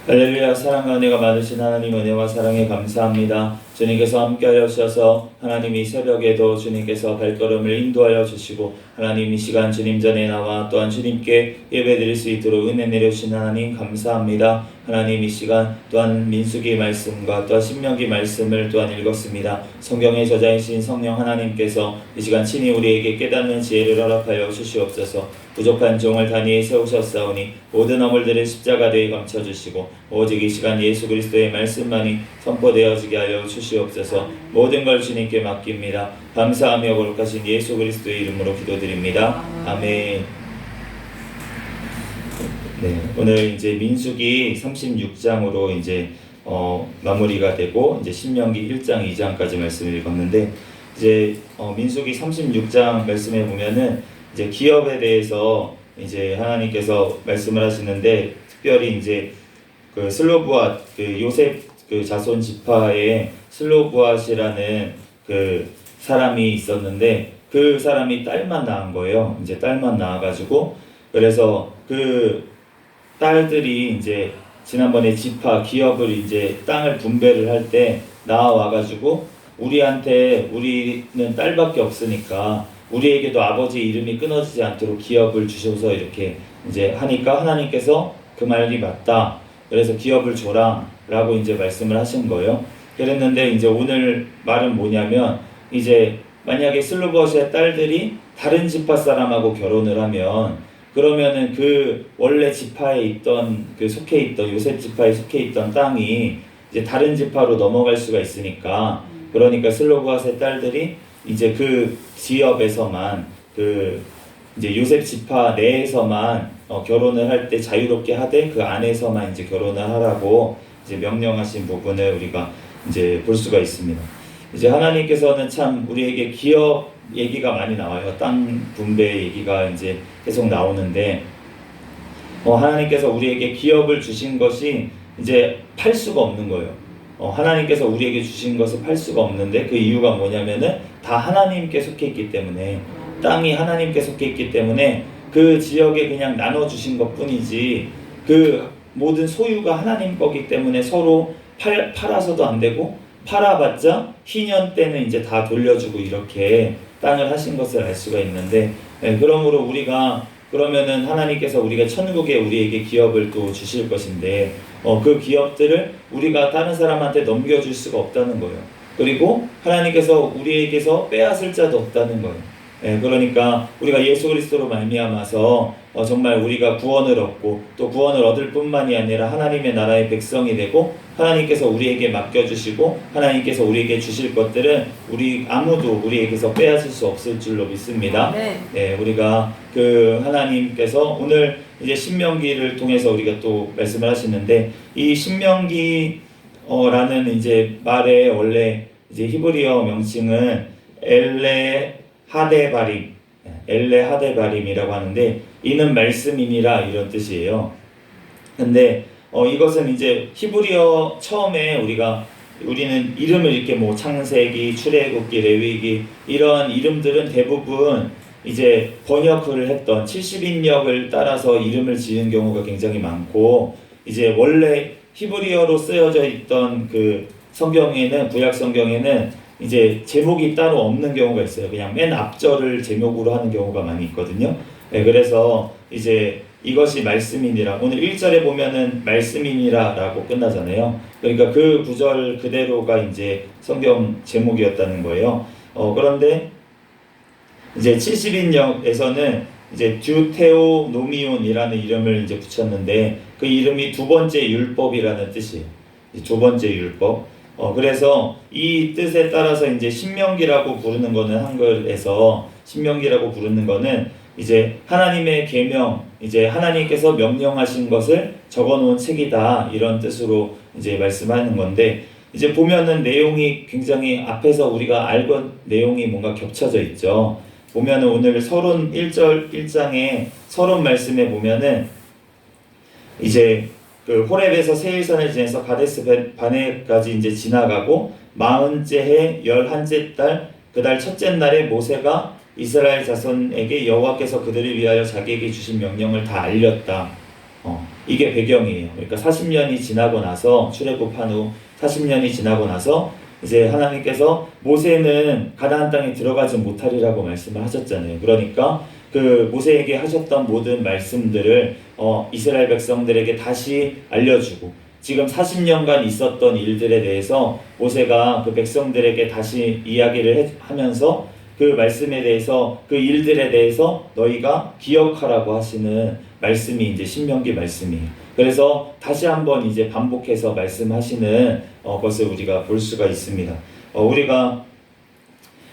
할렐루야. 사랑과 은혜가 많으신 하나님 은혜와 사랑에 감사합니다. 주님께서 함께하여 주셔서 하나님 이 새벽에도 주님께서 발걸음을 인도하여 주시고 하나님 이 시간 주님 전에 나와 또한 주님께 예배드릴 수 있도록 은혜 내려주신 하나님 감사합니다. 하나님 이 시간 또한 민수기 말씀과 또한 신명기 말씀을 또한 읽었습니다. 성경의 저자이신 성령 하나님께서 이 시간 친히 우리에게 깨닫는 지혜를 허락하여 주시옵소서. 부족한 종을 단위에 세우셨사오니 모든 어물들을 십자가대에 감춰주시고 오직 이 시간 예수 그리스도의 말씀만이 선포되어지게 하여 주시옵소서. 모든 걸 주님께 맡깁니다. 감사하며 거룩하신 예수 그리스도의 이름으로 기도드립니다. 아멘. 네, 오늘 이제 민수기 36장으로 이제 마무리가 되고 이제 신명기 1장 2장까지 말씀을 읽었는데 이제 민수기 36장 말씀에 보면은 이제 기업에 대해서 이제 하나님께서 말씀을 하시는데 특별히 이제 그 슬로브앗 그 요셉 그 자손 지파에 슬로브앗이라는 그 사람이 있었는데 그 사람이 딸만 낳은 거예요. 이제 딸만 낳아가지고 그래서 그 딸들이 이제 지난번에 지파 기업을 이제 땅을 분배를 할 때 나와가지고 우리한테 우리는 딸밖에 없으니까 우리에게도 아버지 이름이 끊어지지 않도록 기업을 주셔서 이렇게 이제 하니까 하나님께서 그 말이 맞다. 그래서 기업을 줘라 라고 이제 말씀을 하신 거예요. 그랬는데 이제 오늘 말은 뭐냐면 이제 만약에 슬로버스의 딸들이 다른 지파 사람하고 결혼을 하면 그러면은 그 원래 지파에 있던 그 속해 있던 요셉 지파에 속해 있던 땅이 이제 다른 지파로 넘어갈 수가 있으니까 그러니까 슬로브앗의 딸들이 이제 그 지역에서만 그 이제 요셉 지파 내에서만 결혼을 할 때 자유롭게 하되 그 안에서만 이제 결혼을 하라고 이제 명령하신 부분을 우리가 이제 볼 수가 있습니다. 이제 하나님께서는 참 우리에게 기업 얘기가 많이 나와요. 땅 분배 얘기가 이제 계속 나오는데 하나님께서 우리에게 기업을 주신 것이 이제 팔 수가 없는 거예요. 하나님께서 우리에게 주신 것을 팔 수가 없는데 그 이유가 뭐냐면은 다 하나님께 속해 있기 때문에 땅이 하나님께 속해 있기 때문에 그 지역에 그냥 나눠주신 것 뿐이지 그 모든 소유가 하나님 거기 때문에 서로 팔아서도 안 되고 팔아봤자 희년 때는 이제 다 돌려주고 이렇게 땅을 하신 것을 알 수가 있는데 그러므로 우리가 그러면은 하나님께서 우리가 천국에 우리에게 기업을 또 주실 것인데 그 기업들을 우리가 다른 사람한테 넘겨줄 수가 없다는 거예요. 그리고 하나님께서 우리에게서 빼앗을 자도 없다는 거예요. 그러니까 우리가 예수 그리스도로 말미암아서 정말 우리가 구원을 얻고 또 구원을 얻을 뿐만이 아니라 하나님의 나라의 백성이 되고 하나님께서 우리에게 맡겨주시고 하나님께서 우리에게 주실 것들은 우리 아무도 우리에게서 빼앗을 수 없을 줄로 믿습니다. 네, 우리가 그 하나님께서 오늘 이제 신명기를 통해서 우리가 또 말씀을 하시는데 이 신명기 라는 이제 말의 원래 이제 히브리어 명칭은 엘레 하데바림이라고 하는데 이는 말씀이니라 이런 뜻이에요. 근데 이것은 이제 히브리어 처음에 우리는 이름을 이렇게 뭐 창세기, 출애굽기, 레위기 이런 이름들은 대부분 이제 번역을 했던 70인역을 따라서 이름을 지은 경우가 굉장히 많고 이제 원래 히브리어로 쓰여져 있던 그 성경에는 구약 성경에는 이제 제목이 따로 없는 경우가 있어요. 그냥 맨 앞절을 제목으로 하는 경우가 많이 있거든요. 그래서 이제 이것이 말씀이니라. 오늘 1절에 보면은 말씀이니라라고 끝나잖아요. 그러니까 그 구절 그대로가 이제 성경 제목이었다는 거예요. 그런데 이제 70인역에서는 이제 듀테오노미온이라는 이름을 이제 붙였는데 그 이름이 두 번째 율법이라는 뜻이에요. 두 번째 율법. 그래서 이 뜻에 따라서 이제 신명기라고 부르는 거는 한글에서 신명기라고 부르는 거는 이제 하나님의 계명, 이제 하나님께서 명령하신 것을 적어놓은 책이다 이런 뜻으로 이제 말씀하는 건데 이제 보면은 내용이 굉장히 앞에서 우리가 알던 내용이 뭔가 겹쳐져 있죠. 보면은 오늘 서론 1장에 서론 말씀에 보면은 이제 그 호렙에서 세일선을 지내서 가데스 바네까지 이제 지나가고 40째 해 11째 달 그달 첫째 날에 모세가 이스라엘 자손에게 여호와께서 그들을 위하여 자기에게 주신 명령을 다 알렸다. 이게 배경이에요. 그러니까 40년이 지나고 나서 출애굽한 후 40년이 지나고 나서 이제 하나님께서 모세는 가나안 땅에 들어가지 못하리라고 말씀을 하셨잖아요. 그러니까 그 모세에게 하셨던 모든 말씀들을 이스라엘 백성들에게 다시 알려주고 지금 40년간 있었던 일들에 대해서 모세가 그 백성들에게 다시 이야기를 하면서 그 말씀에 대해서 그 일들에 대해서 너희가 기억하라고 하시는 말씀이 이제 신명기 말씀이에요. 그래서 다시 한번 이제 반복해서 말씀하시는 것을 우리가 볼 수가 있습니다. 우리가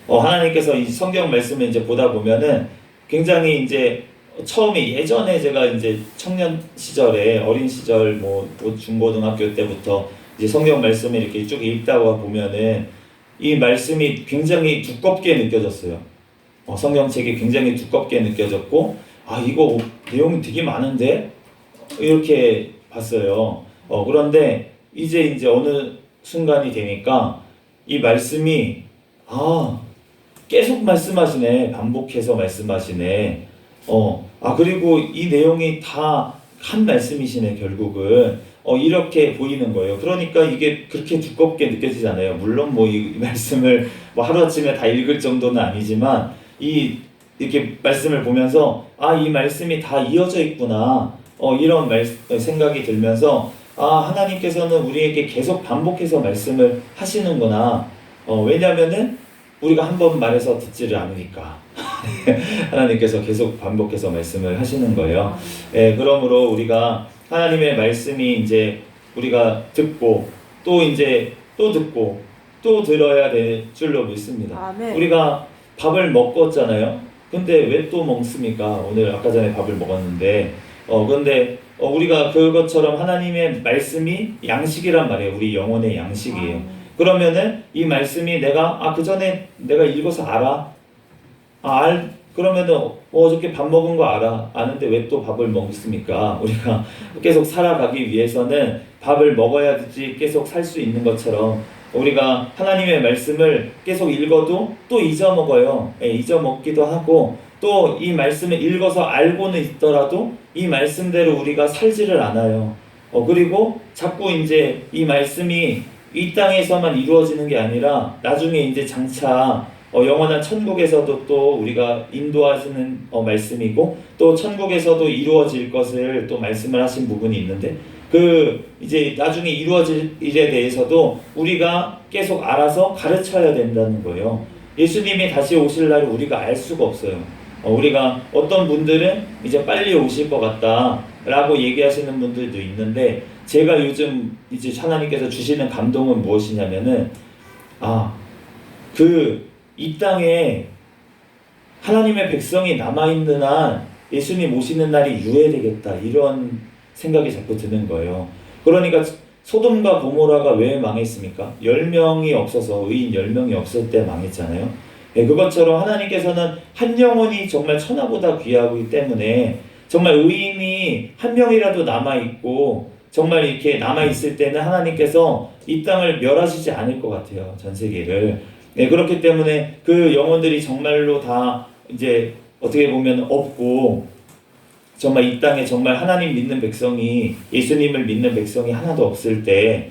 하나님께서 이 성경 말씀을 이제 보다 보면은 굉장히 이제 처음에 예전에 제가 이제 청년 시절에 어린 시절 뭐 중고등학교 때부터 이제 성경 말씀을 이렇게 쭉 읽다가 보면은 이 말씀이 굉장히 두껍게 느껴졌어요. 성경책이 굉장히 두껍게 느껴졌고 이거 내용이 되게 많은데 이렇게 봤어요. 그런데 이제 어느 순간이 되니까 이 말씀이 계속 말씀하시네. 반복해서 말씀하시네. 그리고 이 내용이 다 한 말씀이시네, 결국은. 이렇게 보이는 거예요. 그러니까 이게 그렇게 두껍게 느껴지잖아요. 물론 뭐 이 말씀을 뭐 하루아침에 다 읽을 정도는 아니지만, 이렇게 말씀을 보면서, 이 말씀이 다 이어져 있구나. 이런 생각이 들면서, 하나님께서는 우리에게 계속 반복해서 말씀을 하시는구나. 왜냐면은, 우리가 한 번 말해서 듣지를 않으니까 하나님께서 계속 반복해서 말씀을 하시는 거예요. 그러므로 우리가 하나님의 말씀이 이제 우리가 듣고 또 이제 또 듣고 또 들어야 될 줄로 믿습니다. 아멘. 우리가 밥을 먹었잖아요. 근데 왜 또 먹습니까? 오늘 아까 전에 밥을 먹었는데 근데 우리가 그것처럼 하나님의 말씀이 양식이란 말이에요. 우리 영혼의 양식이에요. 그러면은 이 말씀이 내가 그 전에 내가 읽어서 알아. 그러면은 어저께 밥 먹은 거 아는데 왜 또 밥을 먹습니까? 우리가 계속 살아가기 위해서는 밥을 먹어야지 계속 살 수 있는 것처럼 우리가 하나님의 말씀을 계속 읽어도 또 잊어먹어요. 잊어먹기도 하고 또 이 말씀을 읽어서 알고는 있더라도 이 말씀대로 우리가 살지를 않아요. 그리고 자꾸 이제 이 말씀이 이 땅에서만 이루어지는 게 아니라 나중에 이제 장차 영원한 천국에서도 또 우리가 인도하시는 말씀이고 또 천국에서도 이루어질 것을 또 말씀을 하신 부분이 있는데 그 이제 나중에 이루어질 일에 대해서도 우리가 계속 알아서 가르쳐야 된다는 거예요. 예수님이 다시 오실 날을 우리가 알 수가 없어요. 우리가 어떤 분들은 이제 빨리 오실 것 같다 라고 얘기하시는 분들도 있는데 제가 요즘 이제 하나님께서 주시는 감동은 무엇이냐면은 이 땅에 하나님의 백성이 남아있는 한 예수님 오시는 날이 유예되겠다 이런 생각이 자꾸 드는 거예요. 그러니까 소돔과 고모라가 왜 망했습니까? 10명이 없어서 의인 10명이 없을 때 망했잖아요. 그것처럼 하나님께서는 한 영혼이 정말 천하보다 귀하기 때문에 정말 의인이 한 명이라도 남아있고 정말 이렇게 남아있을 때는 하나님께서 이 땅을 멸하시지 않을 것 같아요. 전 세계를. 그렇기 때문에 그 영혼들이 정말로 다 이제 어떻게 보면 없고 정말 이 땅에 정말 하나님 믿는 백성이 예수님을 믿는 백성이 하나도 없을 때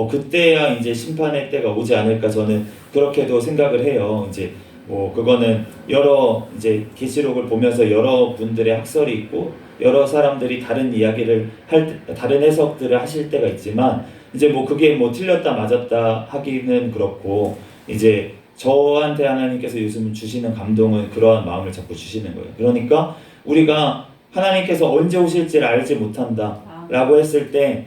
그때야 이제 심판의 때가 오지 않을까 저는 그렇게도 생각을 해요. 이제 뭐 그거는 여러 이제 계시록을 보면서 여러 분들의 학설이 있고 여러 사람들이 다른 이야기를 다른 해석들을 하실 때가 있지만 이제 뭐 그게 뭐 틀렸다 맞았다 하기는 그렇고 이제 저한테 하나님께서 요즘 주시는 감동은 그러한 마음을 자꾸 주시는 거예요. 그러니까 우리가 하나님께서 언제 오실지를 알지 못한다라고 했을 때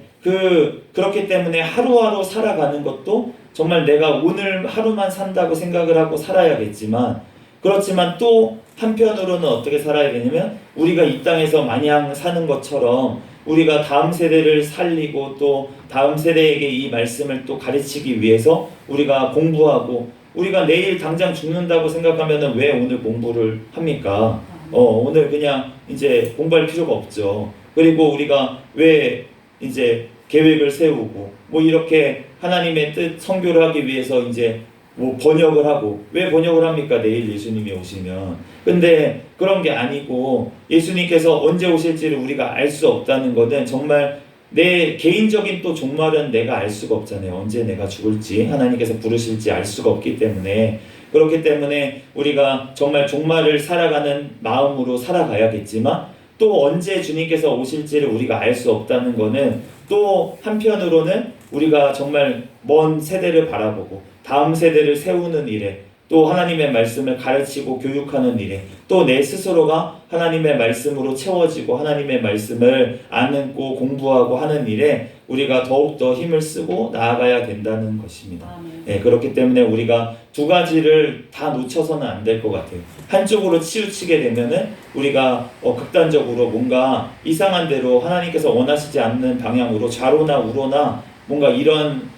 그렇기 때문에 하루하루 살아가는 것도 정말 내가 오늘 하루만 산다고 생각을 하고 살아야겠지만 그렇지만 또 한편으로는 어떻게 살아야 되냐면 우리가 이 땅에서 마냥 사는 것처럼 우리가 다음 세대를 살리고 또 다음 세대에게 이 말씀을 또 가르치기 위해서 우리가 공부하고 우리가 내일 당장 죽는다고 생각하면은 왜 오늘 공부를 합니까? 오늘 그냥 이제 공부할 필요가 없죠. 그리고 우리가 왜 이제 계획을 세우고 뭐 이렇게 하나님의 뜻 선교를 하기 위해서 이제 뭐 번역을 하고 왜 번역을 합니까? 내일 예수님이 오시면. 근데 그런 게 아니고 예수님께서 언제 오실지를 우리가 알 수 없다는 것은 정말 내 개인적인 또 종말은 내가 알 수가 없잖아요. 언제 내가 죽을지 하나님께서 부르실지 알 수가 없기 때문에 그렇기 때문에 우리가 정말 종말을 살아가는 마음으로 살아가야겠지만 또 언제 주님께서 오실지를 우리가 알 수 없다는 것은 또 한편으로는 우리가 정말 먼 세대를 바라보고 다음 세대를 세우는 일에 또 하나님의 말씀을 가르치고 교육하는 일에 또 내 스스로가 하나님의 말씀으로 채워지고 하나님의 말씀을 안고 공부하고 하는 일에 우리가 더욱더 힘을 쓰고 나아가야 된다는 것입니다. 네, 그렇기 때문에 우리가 두 가지를 다 놓쳐서는 안 될 것 같아요. 한쪽으로 치우치게 되면은 우리가 극단적으로 뭔가 이상한 대로 하나님께서 원하시지 않는 방향으로 좌로나 우로나 뭔가 이런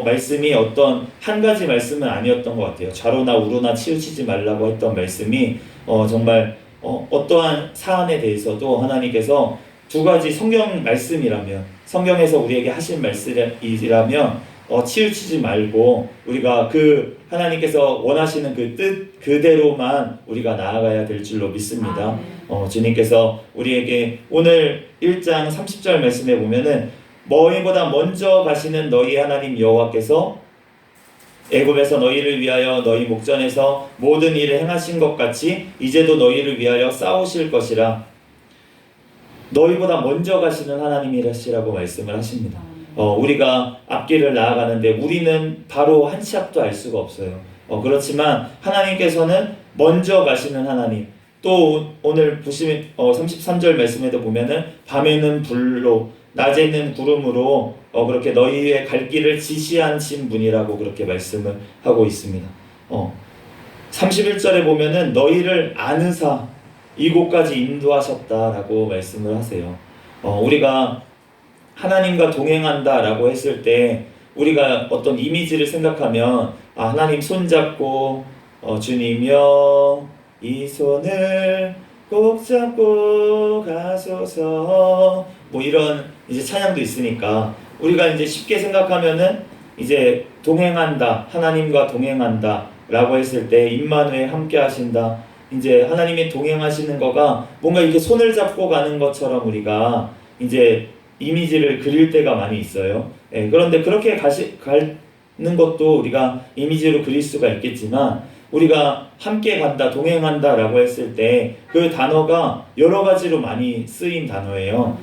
말씀이 어떤 한 가지 말씀은 아니었던 것 같아요. 좌로나 우로나 치우치지 말라고 했던 말씀이 정말 어떠한 사안에 대해서도 하나님께서 두 가지 성경 말씀이라면 성경에서 우리에게 하신 말씀이라면 치우치지 말고 우리가 그 하나님께서 원하시는 그 뜻 그대로만 우리가 나아가야 될 줄로 믿습니다. 주님께서 우리에게 오늘 1장 30절 말씀에 보면은 너희보다 먼저 가시는 너희 하나님 여호와께서 애굽에서 너희를 위하여 너희 목전에서 모든 일을 행하신 것 같이 이제도 너희를 위하여 싸우실 것이라. 너희보다 먼저 가시는 하나님이시라고 말씀을 하십니다. 우리가 앞길을 나아가는데 우리는 바로 한 치 앞도 알 수가 없어요. 그렇지만 하나님께서는 먼저 가시는 하나님. 또 오늘 보시면 33절 말씀에도 보면은 밤에는 불로 낮에는 구름으로 그렇게 너희의 갈 길을 지시하신 분이라고 그렇게 말씀을 하고 있습니다. 31절에 보면은 너희를 아느사 이곳까지 인도하셨다라고 말씀을 하세요. 우리가 하나님과 동행한다라고 했을 때 우리가 어떤 이미지를 생각하면 하나님 손잡고 주님여 이 손을 꼭 잡고 가소서 뭐 이런 이제 찬양도 있으니까 우리가 이제 쉽게 생각하면은 이제 동행한다 하나님과 동행한다 라고 했을 때 임마누엘 함께 하신다 이제 하나님이 동행하시는 거가 뭔가 이렇게 손을 잡고 가는 것처럼 우리가 이제 이미지를 그릴 때가 많이 있어요. 그런데 그렇게 가는 것도 우리가 이미지로 그릴 수가 있겠지만 우리가 함께 간다, 동행한다 라고 했을 때 그 단어가 여러 가지로 많이 쓰인 단어예요.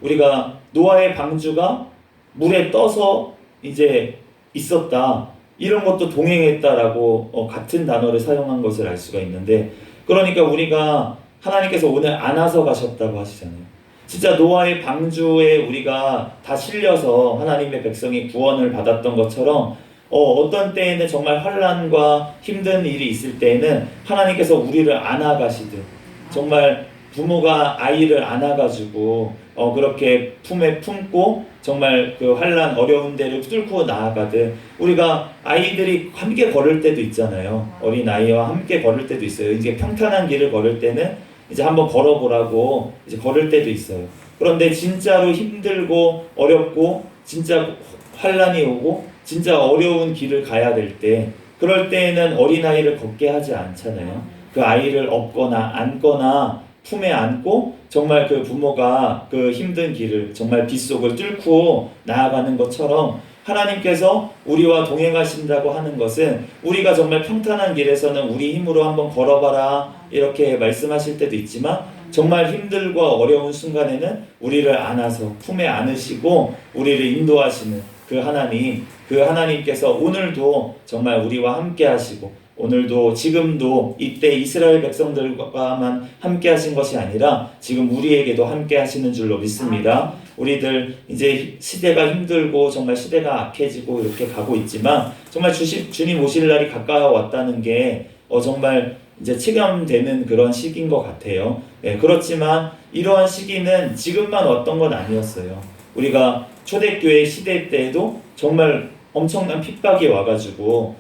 우리가 노아의 방주가 물에 떠서 이제 있었다. 이런 것도 동행했다라고 같은 단어를 사용한 것을 알 수가 있는데 그러니까 우리가 하나님께서 오늘 안아서 가셨다고 하시잖아요. 진짜 노아의 방주에 우리가 다 실려서 하나님의 백성이 구원을 받았던 것처럼 어떤 때에는 정말 환난과 힘든 일이 있을 때에는 하나님께서 우리를 안아가시듯 정말 부모가 아이를 안아가지고 그렇게 품에 품고 정말 그 환난 어려운 데를 뚫고 나아가듯 우리가 아이들이 함께 걸을 때도 있잖아요. 어린 아이와 함께 걸을 때도 있어요. 이제 평탄한 길을 걸을 때는 이제 한번 걸어보라고 이제 걸을 때도 있어요. 그런데 진짜로 힘들고 어렵고 진짜 환난이 오고 진짜 어려운 길을 가야 될 때 그럴 때에는 어린아이를 걷게 하지 않잖아요. 그 아이를 업거나 안거나 품에 안고 정말 그 부모가 그 힘든 길을 정말 빗속을 뚫고 나아가는 것처럼 하나님께서 우리와 동행하신다고 하는 것은 우리가 정말 평탄한 길에서는 우리 힘으로 한번 걸어봐라 이렇게 말씀하실 때도 있지만 정말 힘들고 어려운 순간에는 우리를 안아서 품에 안으시고 우리를 인도하시는 그 하나님, 그 하나님께서 오늘도 정말 우리와 함께 하시고 오늘도 지금도 이때 이스라엘 백성들과만 함께 하신 것이 아니라 지금 우리에게도 함께 하시는 줄로 믿습니다. 우리들 이제 시대가 힘들고 정말 시대가 악해지고 이렇게 가고 있지만 정말 주님 오실 날이 가까워왔다는 게 정말 이제 체감되는 그런 시기인 것 같아요. 네, 그렇지만 이러한 시기는 지금만 왔던 건 아니었어요. 우리가 초대교회 시대 때에도 정말 엄청난 핍박이 와가지고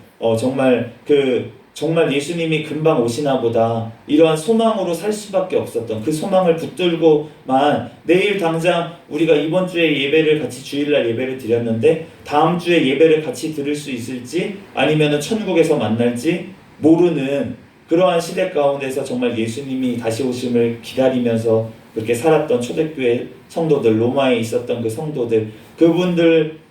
정말 예수님이 금방 오시나 보다 이러한 소망으로 살 수밖에 없었던 그 소망을 붙들고만 내일 당장 우리가 이번 주에 예배를 같이 주일날 예배를 드렸는데 다음 주에 예배를 같이 들을 수 있을지 아니면은 천국에서 만날지 모르는 그러한 시대 가운데서 정말 예수님이 다시 오심을 기다리면서 그렇게 살았던 초대교회 성도들, 로마에 있었던 그 성도들, 그분들도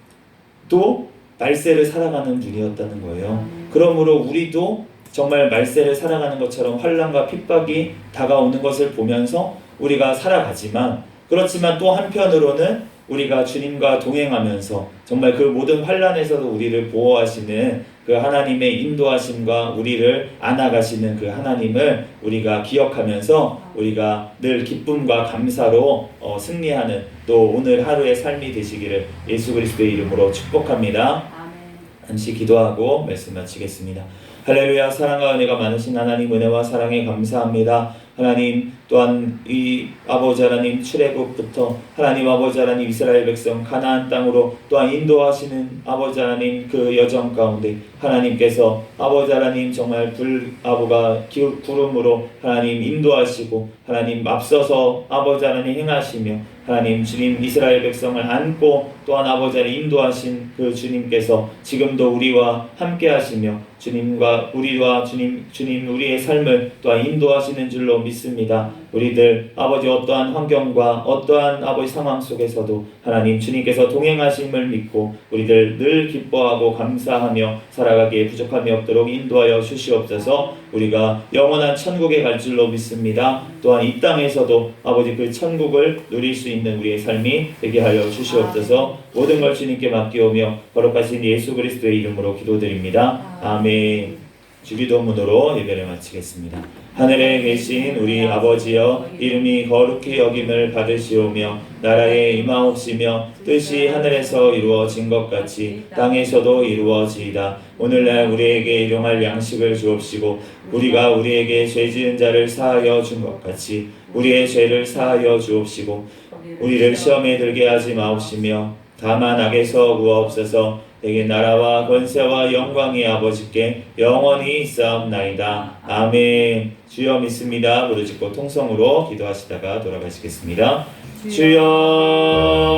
말세를 살아가는 분이었다는 거예요. 그러므로 우리도 정말 말세를 살아가는 것처럼 환난과 핍박이 다가오는 것을 보면서 우리가 살아가지만 그렇지만 또 한편으로는 우리가 주님과 동행하면서 정말 그 모든 환난에서도 우리를 보호하시는 그 하나님의 인도하심과 우리를 안아가시는 그 하나님을 우리가 기억하면서 우리가 늘 기쁨과 감사로 승리하는 또 오늘 하루의 삶이 되시기를 예수 그리스도의 이름으로 축복합니다. 잠시 기도하고 말씀 마치겠습니다. 할렐루야. 사랑과 은혜가 많으신 하나님, 은혜와 사랑에 감사합니다. 하나님, 또한 이 아버지 하나님 출애굽부터 하나님 아버지 하나님 이스라엘 백성 가나안 땅으로 또한 인도하시는 아버지 하나님 그 여정 가운데 하나님께서 아버지 하나님 정말 불아부가 구름으로 하나님 인도하시고 하나님 앞서서 아버지 하나님 행하시며 하나님 주님 이스라엘 백성을 안고 또한 아버지 하나님 인도하신 그 주님께서 지금도 우리와 함께 하시며 주님과 우리와 주님 우리의 삶을 또한 인도하시는 줄로 믿습니다. 우리들 아버지 어떠한 환경과 어떠한 아버지 상황 속에서도 하나님 주님께서 동행하심을 믿고 우리들 늘 기뻐하고 감사하며 살아가기에 부족함이 없도록 인도하여 주시옵소서. 우리가 영원한 천국에 갈 줄로 믿습니다. 또한 이 땅에서도 아버지 그 천국을 누릴 수 있는 우리의 삶이 되게 하여 주시옵소서. 모든 걸 주님께 맡기오며 거룩하신 예수 그리스도의 이름으로 기도드립니다. 아멘. 주기도문으로 예배를 마치겠습니다. 하늘에 계신 우리 아버지여, 이름이 거룩히 여김을 받으시오며 나라에 임하옵시며 뜻이 하늘에서 이루어진 것 같이 땅에서도 이루어지이다. 오늘날 우리에게 일용할 양식을 주옵시고 우리가 우리에게 죄 지은 자를 사하여 준 것 같이 우리의 죄를 사하여 주옵시고 우리를 시험에 들게 하지 마옵시며 다만 악에서 구하옵소서. 내게 나라와 권세와 영광이 아버지께 영원히 있사옵나이다. 아멘. 주여 믿습니다. 부르짖고 통성으로 기도하시다가 돌아가시겠습니다. 주여